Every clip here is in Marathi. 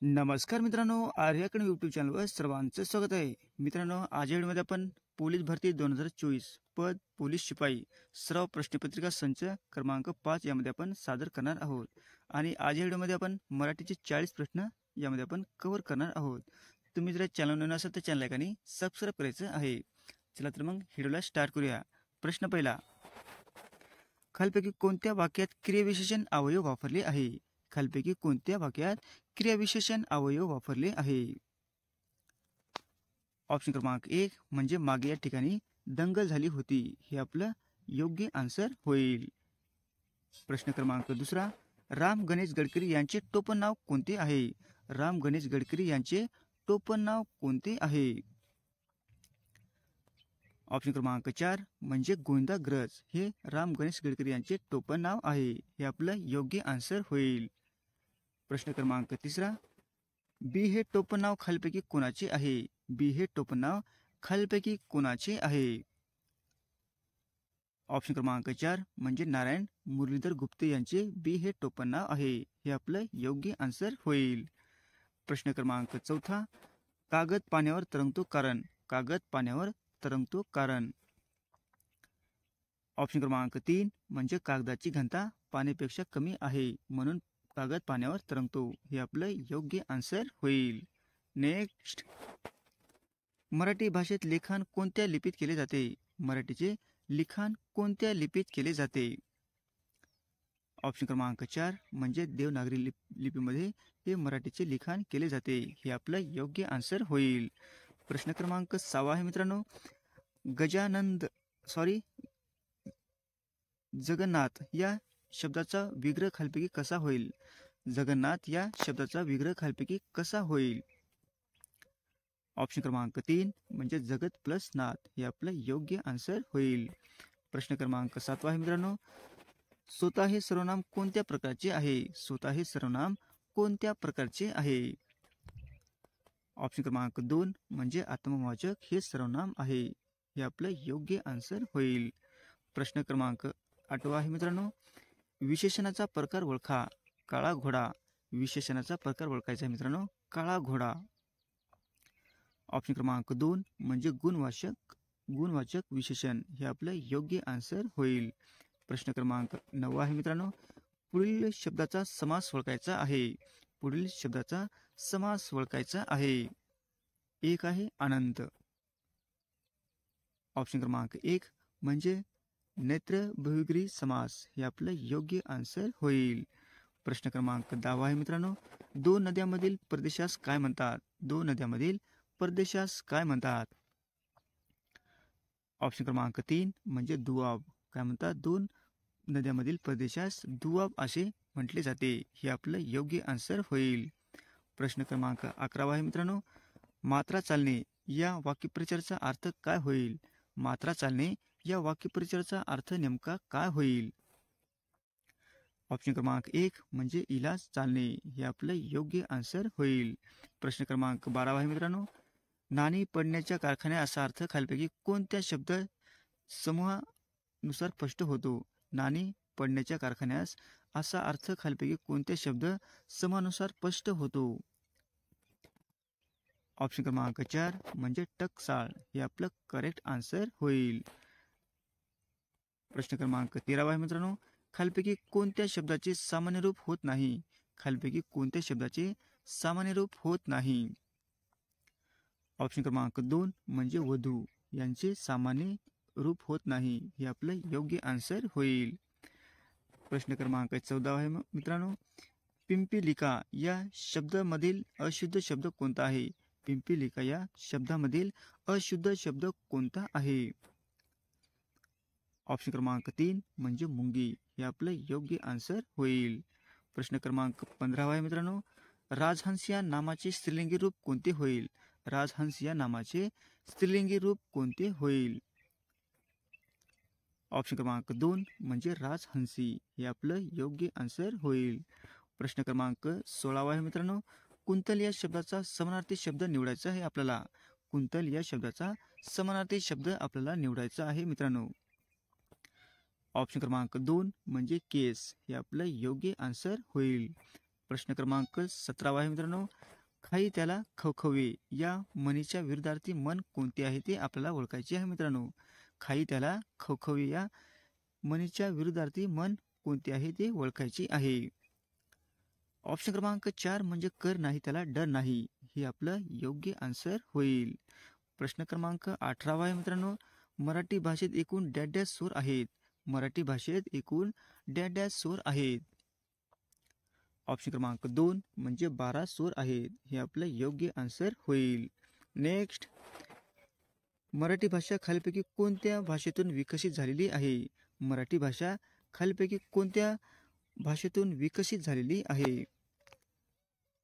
नमस्कार मित्रांनो, आर्याकडे यूट्यूब चॅनलवर सर्वांचं स्वागत आहे. मित्रांनो, आज या व्हिडिओमध्ये आपण पोलीस भरती 2024 पद पोलीस शिपाई सराव प्रश्नपत्रिका संच क्रमांक 5 यामध्ये आपण सादर करणार आहोत. आणि आज या व्हिडिओमध्ये आपण मराठीचे 40 प्रश्न यामध्ये आपण कव्हर करणार आहोत. तुम्ही जर चॅनल नवीन असाल तर चॅनल लाईक सबस्क्राईब करायचं आहे. चला तर मग व्हिडिओला स्टार्ट करूया. प्रश्न पहिला, खालीलपैकी कोणत्या वाक्यात क्रियाविशेषण अवयव वापरले आहे? खालीलपैकी कोणत्या वाक्यात क्रियाविशेषण अवयव वापरले आहे? ऑप्शन क्रमांक 1 म्हणजे मागे या ठिकाणी दंगल झाली होती, हे आपलं योग्य आन्सर होईल. प्रश्न क्रमांक दुसरा, राम गणेश गडकरी यांचे टोपण नाव कोणते आहे? राम गणेश गडकरी यांचे टोपण नाव कोणते आहे? ऑप्शन क्रमांक 4 म्हणजे गोविंदाग्रज, हे राम गणेश गडकरी यांचे टोपण नाव आहे, हे आपलं योग्य आन्सर होईल. प्रश्न क्रमांक तिसरा, बी हे टोपण नाव खालीलपैकी कोणाचे आहे? बी हे टोपण नाव खालीलपैकी कोणाचे आहे? ऑप्शन क्रमांक 4 म्हणजे नारायण मुरलीधर गुप्ते यांचे बी हे टोपण नाव आहे, हे आपलं योग्य आन्सर होईल. प्रश्न क्रमांक चौथा, कागद पाण्यावर तरंगतो कारण? कागद पाण्यावर तरंगतो कारण? ऑप्शन क्रमांक 3 म्हणजे कागदाची घनता पाण्यापेक्षा कमी आहे म्हणून कागद पाण्यावर तरंगतो, हे आपलं योग्य आन्सर होईल. नेक्स्ट, मराठी भाषेत लिखाण कोणत्या लिपीत केले जाते? मराठीचे लिखाण कोणत्या लिपीत केले जाते? ऑप्शन क्रमांक 4 म्हणजे देवनागरी लिपीमध्ये हे मराठीचे लिखाण केले जाते, हे आपलं योग्य आन्सर होईल. प्रश्न क्रमांक 6 आहे मित्रांनो, जगन्नाथ या शब्दाचा विग्रह खालीलपैकी कसा होईल? जगन्नाथ या शब्दाचा विग्रह खालीलपैकी कसा होईल? ऑप्शन क्रमांक 3 म्हणजे जगत प्लस नाथ, हे आपलं योग्य आन्सर होईल. प्रश्न क्रमांक 7 आहे मित्रांनो, स्वतः हे सर्वनाम कोणत्या प्रकारचे आहे? स्वतः हे सर्वनाम कोणत्या प्रकारचे आहे? ऑप्शन क्रमांक 2 म्हणजे आत्मवाचक हे सर्वनाम आहे, हे आपलं योग्य आन्सर होईल. प्रश्न क्रमांक 8 आहे मित्रांनो, विशेषणाचा प्रकार ओळखा. काळा घोडा. विशेषणाचा प्रकार ओळखायचा आहे मित्रांनो, काळा घोडा. ऑप्शन क्रमांक 2 म्हणजे गुणवाचक विशेषण, हे आपलं योग्य आन्सर होईल. प्रश्न क्रमांक 9 आहे मित्रांनो, पुढील शब्दाचा समास ओळखायचा आहे. पुढील शब्दाचा समास ओळखायचा आहे. एक आहे अनंत. ऑप्शन क्रमांक 1 म्हणजे नेत्र बहुव्रीही समास, हे आपलं योग्य आन्सर होईल. प्रश्न क्रमांक 10 आहे मित्रांनो, दोन नद्यांमधील प्रदेशास काय म्हणतात? दोन नद्यांमधील प्रदेशास काय म्हणतात? ऑप्शन क्रमांक 3 म्हणजे दुआब. काय म्हणतात? दोन नद्यांमधील प्रदेशास दुआब असे म्हटले जाते, हे आपलं योग्य आन्सर होईल. प्रश्न क्रमांक 11 आहे मित्रांनो, मात्रा चालणे या वाक्यप्रचाराचा अर्थ काय होईल? मात्रा चालणे या वाक्यप्रचाराचा अर्थ नेमका काय होईल? ऑप्शन क्रमांक 1 म्हणजे इलाज चालणे, हे आपलं योग्य आन्सर होईल. प्रश्न क्रमांक 12 आहे मित्रांनो, नाणी पडण्याच्या कारखान्या असा अर्थ खालीलपैकी कोणत्या शब्द समूहानुसार स्पष्ट होतो? नाणी पडण्याच्या कारखान्यास असा अर्थ खालीलपैकी कोणत्या शब्द समूहानुसार स्पष्ट होतो? ऑप्शन क्रमांक 4 म्हणजे टकसाळ, हे आपलं करेक्ट आन्सर होईल. प्रश्न क्रमांक 13 आहे मित्रांनो, खालीलपैकी कोणत्या शब्दाचे सामान्य रूप होत नाही? खालीलपैकी कोणत्या शब्दाचे सामान्य रूप होत नाही? ऑप्शन क्रमांक 2 म्हणजे वधू यांचे सामान्य रूप होत नाही, हे आपलं योग्य आन्सर होईल. प्रश्न क्रमांक 14 आहे मित्रांनो, पिंपीलिका या शब्दामधील अशुद्ध शब्द कोणता आहे? पिंपीलिका या शब्दामधील अशुद्ध शब्द कोणता आहे? ऑप्शन क्रमांक 3 म्हणजे मुंगी, हे आपलं योग्य आन्सर होईल. प्रश्न क्रमांक 15 आहे मित्रांनो, राजहंस या नामाचे स्त्रीलिंगी रूप कोणते होईल? राजहंस या नामाचे स्त्रीलिंगी रूप कोणते होईल? ऑप्शन क्रमांक 2 म्हणजे राजहंसी, हे आपलं योग्य आन्सर होईल. प्रश्न क्रमांक 16 आहे मित्रांनो, कुंतल या शब्दाचा समानार्थी शब्द निवडायचा आहे आपल्याला. कुंतल या शब्दाचा समानार्थी शब्द आपल्याला निवडायचा आहे मित्रांनो. ऑप्शन क्रमांक 2 म्हणजे केस, हे आपलं योग्य आन्सर होईल. प्रश्न क्रमांक 17 आहे मित्रांनो, खाई त्याला खवखवे या म्हणीच्या विरुद्धार्थी म्हण कोणती आहे ते आपल्याला ओळखायचे आहे मित्रांनो. खाई त्याला खवखवे या म्हणीच्या विरुद्धार्थी म्हण कोणती आहे ते ओळखायची आहे. ऑप्शन क्रमांक 4 म्हणजे कर नाही त्याला डर नाही, हे आपलं योग्य आन्सर होईल. प्रश्न क्रमांक 18 आहे मित्रांनो, मराठी भाषेत एकूण डॅश डॅश सूर आहेत. मराठी भाषेत एकूण डॅश डॅश सूर आहेत. ऑप्शन क्रमांक 2 म्हणजे 12 सूर आहेत, हे आपलं योग्य आन्सर होईल. नेक्स्ट, मराठी भाषा खालीलपैकी कोणत्या भाषेतून विकसित झालेली आहे. मराठी भाषा खालीलपैकी कोणत्या भाषेतून विकसित झालेली आहे.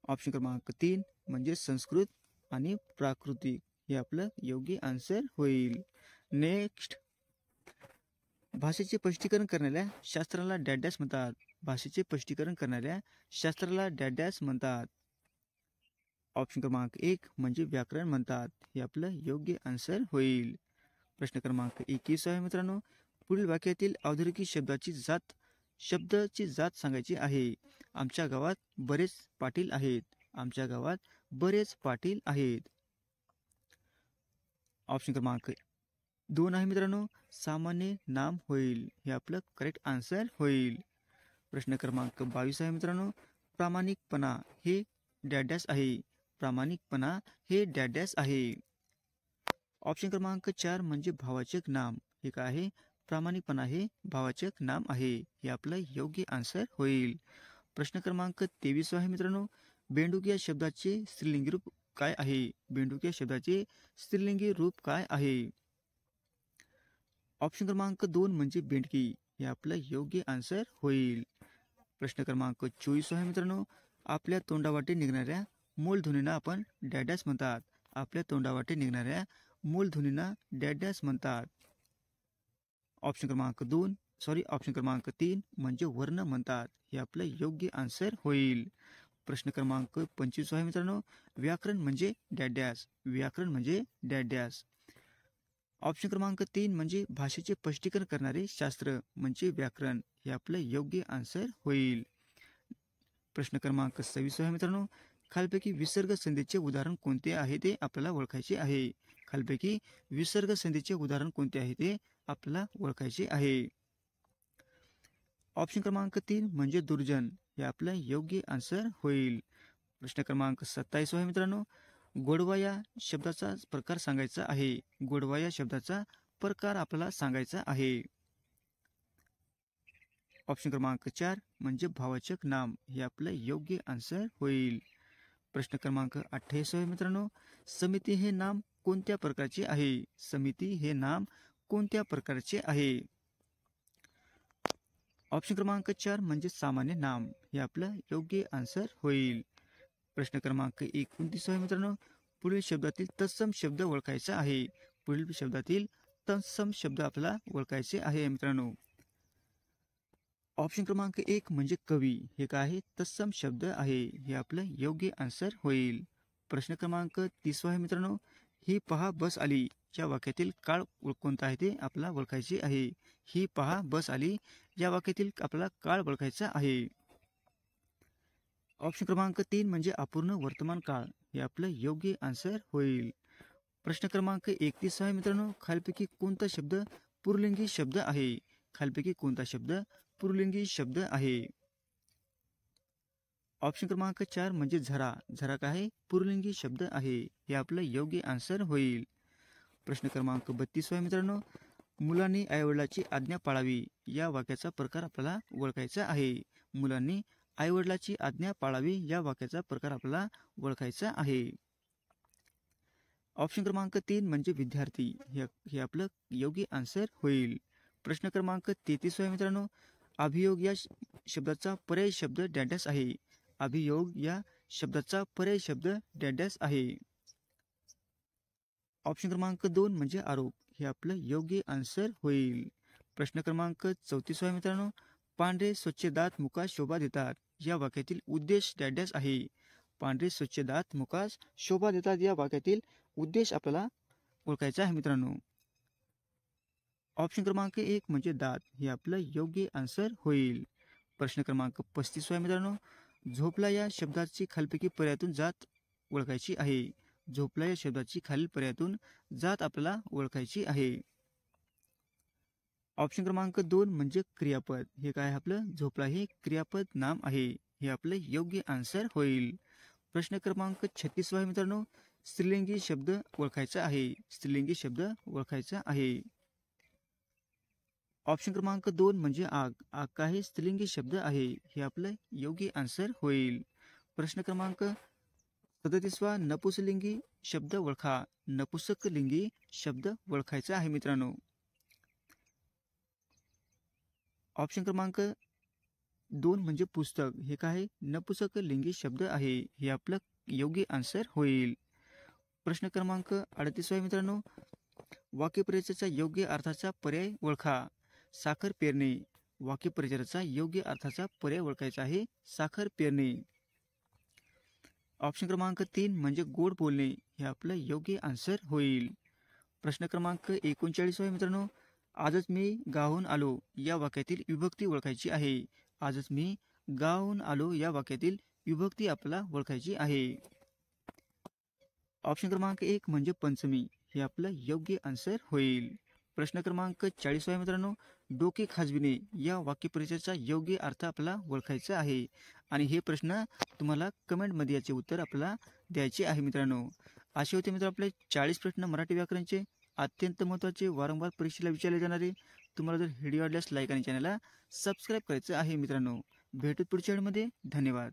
ऑप्शन क्रमांक 3 म्हणजे संस्कृत आणि प्राकृतिक, हे आपलं योग्य आन्सर होईल. नेक्स्ट, भाषेचे स्पष्टीकरण करणाऱ्या शास्त्राला डॅश डॅश म्हणतात. भाषेचे स्पष्टीकरण करणाऱ्या शास्त्राला डॅश डॅश म्हणतात. ऑप्शन क्रमांक 1 म्हणजे व्याकरण म्हणतात, हे आपलं योग्य आन्सर होईल. प्रश्न क्रमांक 21 आहे मित्रांनो, पुढील वाक्यातील अधोरेखित शब्दाची जात सांगायची आहे. आमच्या गावात बरेच पाटील आहेत. आमच्या गावात बरेच पाटील आहेत. ऑप्शन क्रमांक 2 आहे मित्रांनो, सामान्य नाम होईल, हे आपलं करेक्ट आन्सर होईल. प्रश्न क्रमांक 22 आहे मित्रांनो, प्रामाणिकपणा हे डॅश डॅश आहे. प्रामाणिकपणा हे डॅश डॅश आहे. ऑप्शन क्रमांक 4 म्हणजे भावाचक नाम, हे काय आहे. प्रामाणिकपणा हे भावाचक नाम आहे, हे आपलं योग्य आन्सर होईल. प्रश्न क्रमांक 23 आहे मित्रांनो, बेंडूक या शब्दाचे स्त्रीलिंगी रूप काय आहे. बेंडूक या शब्दाचे स्त्रीलिंगी रूप काय आहे. ऑप्शन क्रमांक 2 म्हणजे बेंडकी, हे आपलं योग्य आन्सर होईल. प्रश्न क्रमांक 24 आहे मित्रांनो, आपल्या तोंडावाटे निघणाऱ्या मूलध्वनींना आपण डॅश डॅश म्हणतात. आपल्या तोंडावाटे निघणाऱ्या मूलध्वनींना डॅश डॅश म्हणतात. ऑप्शन क्रमांक 3 म्हणजे वर्ण म्हणतात, हे आपलं योग्य आन्सर होईल. प्रश्न क्रमांक 25 आहे मित्रांनो, व्याकरण म्हणजे डॅश डॅश. व्याकरण म्हणजे डॅश डॅश. ऑप्शन क्रमांक 3 म्हणजे भाषेचे स्पष्टीकरण करणारे शास्त्र म्हणजे व्याकरण, हे आपलं योग्य आन्सर होईल. प्रश्न क्रमांक 26 आहे मित्रांनो, खालीलपैकी विसर्ग संधीचे उदाहरण कोणते आहे ते आपल्याला ओळखायचे आहे. खालीलपैकी विसर्ग संधीचे उदाहरण कोणते आहे ते आपल्याला ओळखायचे आहे. ऑप्शन क्रमांक 3 म्हणजे दुर्जन, हे आपलं योग्य आन्सर होईल. प्रश्न क्रमांक 27 आहे मित्रांनो, गोडवा या शब्दाचा प्रकार सांगायचा आहे. गोडवा या शब्दाचा प्रकार आपल्याला सांगायचा आहे. ऑप्शन क्रमांक 4 म्हणजे भावाचक नाम, हे आपलं योग्य आन्सर होईल. प्रश्न क्रमांक 28 आहे मित्रांनो, समिती हे नाम कोणत्या प्रकारचे आहे. समिती हे नाम कोणत्या प्रकारचे आहे. ऑप्शन क्रमांक 4 म्हणजे सामान्य नाम, हे आपलं योग्य आन्सर होईल. प्रश्न क्रमांक 29 आहे मित्रांनो, पुढील शब्दातील तत्सम शब्द ओळखायचा आहे. पुढील शब्दातील तत्सम शब्द आपल्याला ओळखायचे आहे मित्रांनो. ऑप्शन क्रमांक 1 म्हणजे कवी, हे काय आहे तत्सम शब्द आहे, हे आपलं योग्य आन्सर होईल. प्रश्न क्रमांक 30 आहे मित्रांनो, ही पहा बस आली या वाक्यातील काळ कोणता आहे ते आपल्याला ओळखायचे आहे. ही पहा बस आली या वाक्यातील आपल्याला काळ ओळखायचा आहे. ऑप्शन क्रमांक 3 म्हणजे अपूर्ण वर्तमान काळ, हे आपलं योग्य आन्सर होईल. प्रश्न क्रमांक 31 आहे मित्रांनो, खालीलपैकी कोणता शब्द पुल्लिंगी शब्द आहे. खालीलपैकी कोणता शब्द पुल्लिंगी शब्द आहे. ऑप्शन क्रमांक 4 म्हणजे झरा. झरा काय आहे पुल्लिंगी शब्द आहे, हे आपलं योग्य आन्सर होईल. प्रश्न क्रमांक 32 आहे मित्रांनो, मुलांनी आईवडिलाची आज्ञा पाळावी या वाक्याचा प्रकार आपल्याला ओळखायचा आहे. मुलांनी आईवडिलाची आज्ञा पाळावी या वाक्याचा प्रकार आपल्याला ओळखायचा आहे. ऑप्शन क्रमांक 3 म्हणजे विद्यार्थी, हे आपलं योग्य आन्सर होईल. प्रश्न क्रमांक 33 आहे मित्रांनो, अभियोग या शब्दाचा पर्याय शब्द डॅश डॅश आहे. अभियोग या शब्दाचा पर्याय शब्द डॅश डॅश आहे. ऑप्शन क्रमांक 2 म्हणजे आरोप, हे आपलं योग्य आन्सर होईल. प्रश्न क्रमांक 34 आहे मित्रांनो, पांढरे स्वच्छ दात मुखास शोभा देतात या वाक्यातील उद्देश डॅश डॅश आहे. पांढरे स्वच्छ दात मुखास शोभा देतात या वाक्यातील उद्देश आपल्याला ओळखायचा आहे मित्रांनो. ऑप्शन क्रमांक 1 म्हणजे दात, हे आपलं योग्य आन्सर होईल. प्रश्न क्रमांक 35 आहे मित्रांनो, झोपला या शब्दाची खालीलपैकी पर्यायातून जात ओळखायची आहे. झोपला या शब्दाची खालील पर्यायातून जात आपल्याला ओळखायची आहे. ऑप्शन क्रमांक 2 म्हणजे क्रियापद. हे काय आपलं झोपला हे क्रियापद नाम आहे. हे आपलं योग्य आन्सर होईल. प्रश्न क्रमांक 36 आहे मित्रांनो. स्त्रीलिंगी शब्द ओळखायचा आहे. स्त्रीलिंगी शब्द ओळखायचा आहे. ऑप्शन क्रमांक 2 म्हणजे आग. आग काही स्त्रीलिंगी शब्द आहे. हे आपलं योग्य आन्सर होईल. प्रश्न क्रमांक 37 नपुंसकलिंगी शब्द ओळखा. नपुंसकलिंगी शब्द ओळखायचा आहे मित्रांनो. ऑप्शन क्रमांक 2 म्हणजे पुस्तक. हे काय नपुंसकलिंगी शब्द आहे. हे आपलं योग्य आन्सर होईल. प्रश्न क्रमांक 38 आहे मित्रांनो. वाक्यपरिचयाचा योग्य अर्थाचा पर्याय ओळखा. साखर पेरणे. वाक्यपरिचयाचा योग्य अर्थाचा पर्याय ओळखायचा आहे. साखर पेरणे. ऑप्शन क्रमांक 3 म्हणजे गोड बोलणे. हे आपलं योग्य आन्सर होईल. प्रश्न क्रमांक 39 आहे मित्रांनो. आजच मी गावाहून आलो या वाक्यातील विभक्ती ओळखायची आहे. आजच मी गावाहून आलो या वाक्यातील विभक्ती आपल्याला ओळखायची आहे. ऑप्शन क्रमांक 1 म्हणजे पंचमी. हे आपलं योग्य आन्सर होईल. प्रश्न क्रमांक 40 आहे मित्रांनो. डोके खाजविणे या वाक्यपरिचयाचा योग्य अर्थ आपल्याला ओळखायचा आहे. आणि हे प्रश्न तुम्हाला कमेंटमध्ये याचे उत्तर आपल्याला द्यायचे आहे मित्रांनो. असे होते मित्र आपले 40 प्रश्न मराठी व्याकरणचे अत्यंत महत्त्वाचे वारंवार परीक्षेला विचारले जाणारे. तुम्हाला जर व्हिडिओ आवडल्यास लाईक आणि चॅनलला सबस्क्राईब करायचं आहे मित्रांनो. भेटू पुढच्या व्हिडिओमध्ये. धन्यवाद.